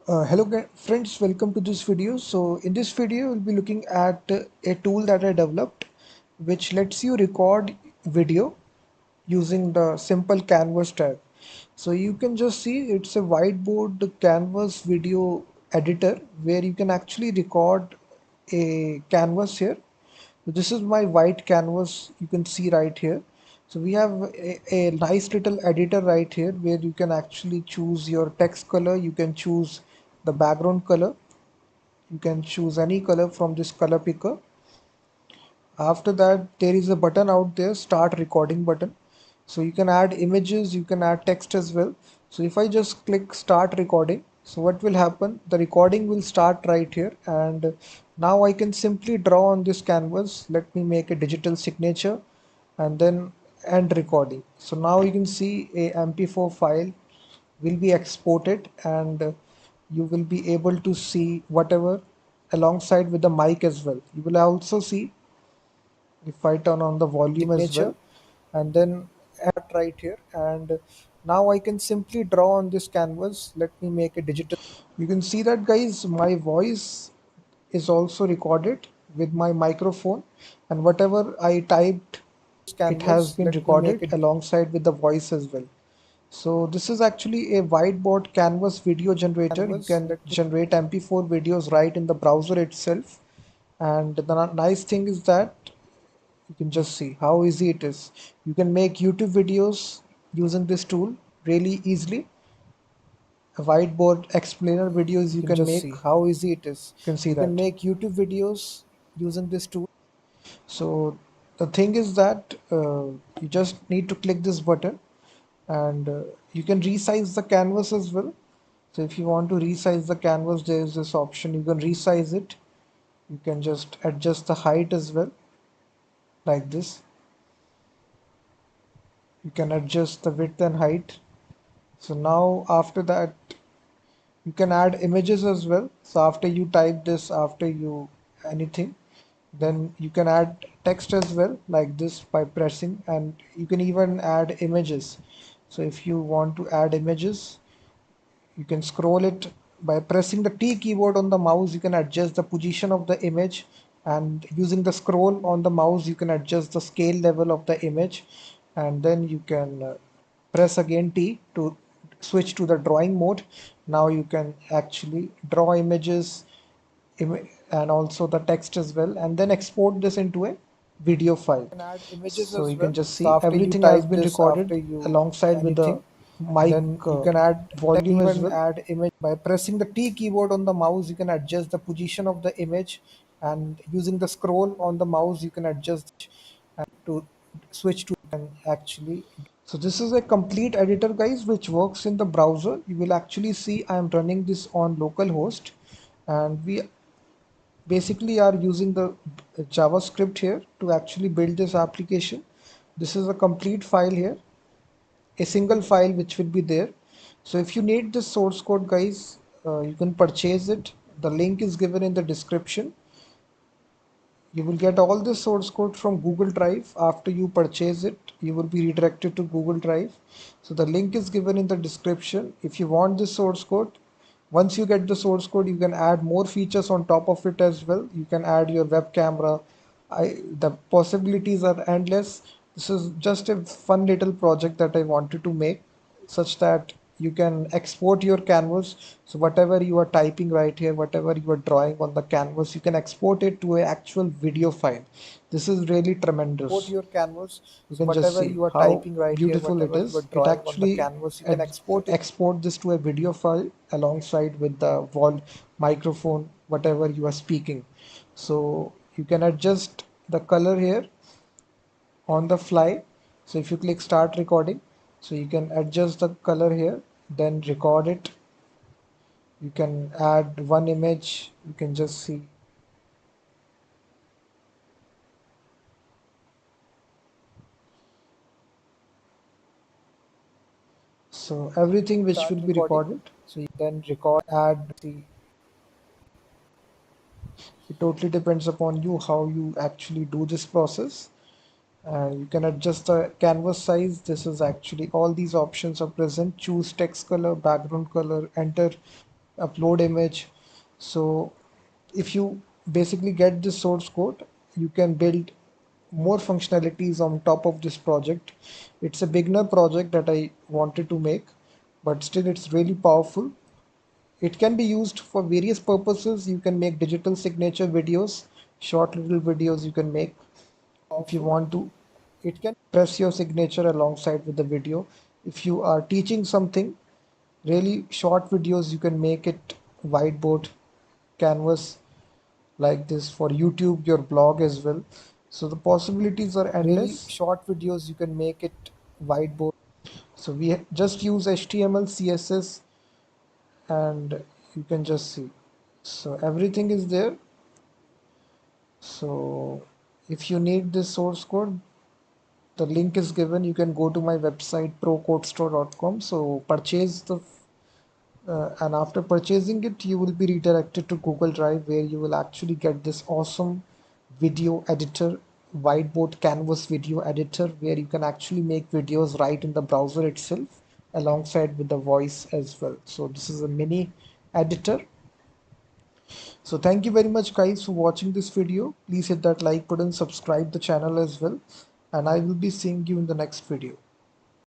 Friends, welcome to this video. So in this video we'll be looking at a tool that I developed which lets you record video using the simple canvas tab. So you can just see it's a whiteboard canvas video editor where you can actually record a canvas here. So this is my white canvas you can see right here. So we have a nice little editor right here where you can actually choose your text color, you can choose the background color, you can choose any color from this color picker. After that there is a button out there, start recording button. So you can add images, you can add text as well. So if I just click start recording, so what will happen, the recording will start right here, and now I can simply draw on this canvas. Let me make a digital signature and then end recording. So now you can see a MP4 file will be exported, and you will be able to see whatever alongside with the mic as well. You will also see if I turn on the volume as well, signature and then add right here, and now I can simply draw on this canvas. Let me make a digital. You can see that, guys, my voice is also recorded with my microphone, and whatever I typed, it has canvas. been Let me make recorded it alongside with the voice as well. So this is actually a whiteboard canvas video generator. You canvas. can Let me generate MP4 videos right in the browser itself. And the nice thing is that you can just see how easy it is. You can make YouTube videos using this tool really easily. A whiteboard explainer videos you you can can just make. see how easy it is. You can see You can that. make YouTube videos using this tool. So the thing is that you just need to click this button, and you can resize the canvas as well. So if you want to resize the canvas, there is this option. You can resize it. You can just adjust the height as well, like this. You can adjust the width and height. So now after that, you can add images as well. So after you type this, after you anything, then you can add text as well, like this, by pressing, and you can even add images. So if you want to add images, you can scroll it by pressing the T keyboard on the mouse. You can adjust the position of the image, and using the scroll on the mouse you can adjust the scale level of the image, and then you can press again T to switch to the drawing mode. Now you can actually draw images, and also the text as well, and then export this into a video file. You can add images So as you can well. just So see after you everything has type been this, recorded after you alongside with the anything, mic then you can add volume as even well. add image By pressing the T keyboard on the mouse, you can adjust the position of the image, and using the scroll on the mouse, you can adjust to switch to. and actually. So this is a complete editor, guys, which works in the browser. You will actually see I am running this on localhost, and we basically are using the JavaScript here to actually build this application. This is a complete file here, a single file which will be there. So if you need this source code, guys, you can purchase it. The link is given in the description. You will get all this source code from Google Drive. After you purchase it, you will be redirected to Google Drive. So the link is given in the description. If you want this source code, once you get the source code, you can add more features on top of it as well. You can add your web camera. The possibilities are endless. This is just a fun little project that I wanted to make, such that you can export your canvas. So whatever you are typing right here, whatever you are drawing on the canvas, you can export it to an actual video file. This is really Export tremendous. your canvas. You So can just whatever see you are how typing right here, beautiful it whatever you are is. It drawing on the actually canvas, you can export it. export this to a video file alongside with the wall microphone, whatever you are speaking. So you can adjust the color here on the fly. So if you click start recording, so you can adjust the color here, then record it. You can add one image. You can just see. So everything which will Start be recording. recorded, So you then record. add the, it totally depends upon you how you actually do this process. You can adjust the canvas size. This is actually all these options are present. Choose text color, background color, enter upload image. So if you basically get this source code, you can build more functionalities on top of this project. It's a beginner project that I wanted to make, but still it's really powerful. It can be used for various purposes. You can make digital signature videos, short little videos you can make. If you powerful. want to It can press your signature alongside with the video. If you are teaching something, really short videos, you can make it whiteboard, canvas like this for YouTube, your blog as well. So the possibilities are really endless. short videos. You can make it whiteboard. So we just use HTML, CSS, and you can just see. So everything is there. So if you need this source code, the link is given. You can go to my website procodestore.com. So purchase the and after purchasing it, you will be redirected to Google Drive where you will actually get this awesome video editor, whiteboard canvas video editor, where you can actually make videos right in the browser itself alongside with the voice as well. So this is a mini editor. So thank you very much guys for watching this video. Please hit that like button, subscribe the channel as well, and I will be seeing you in the next video.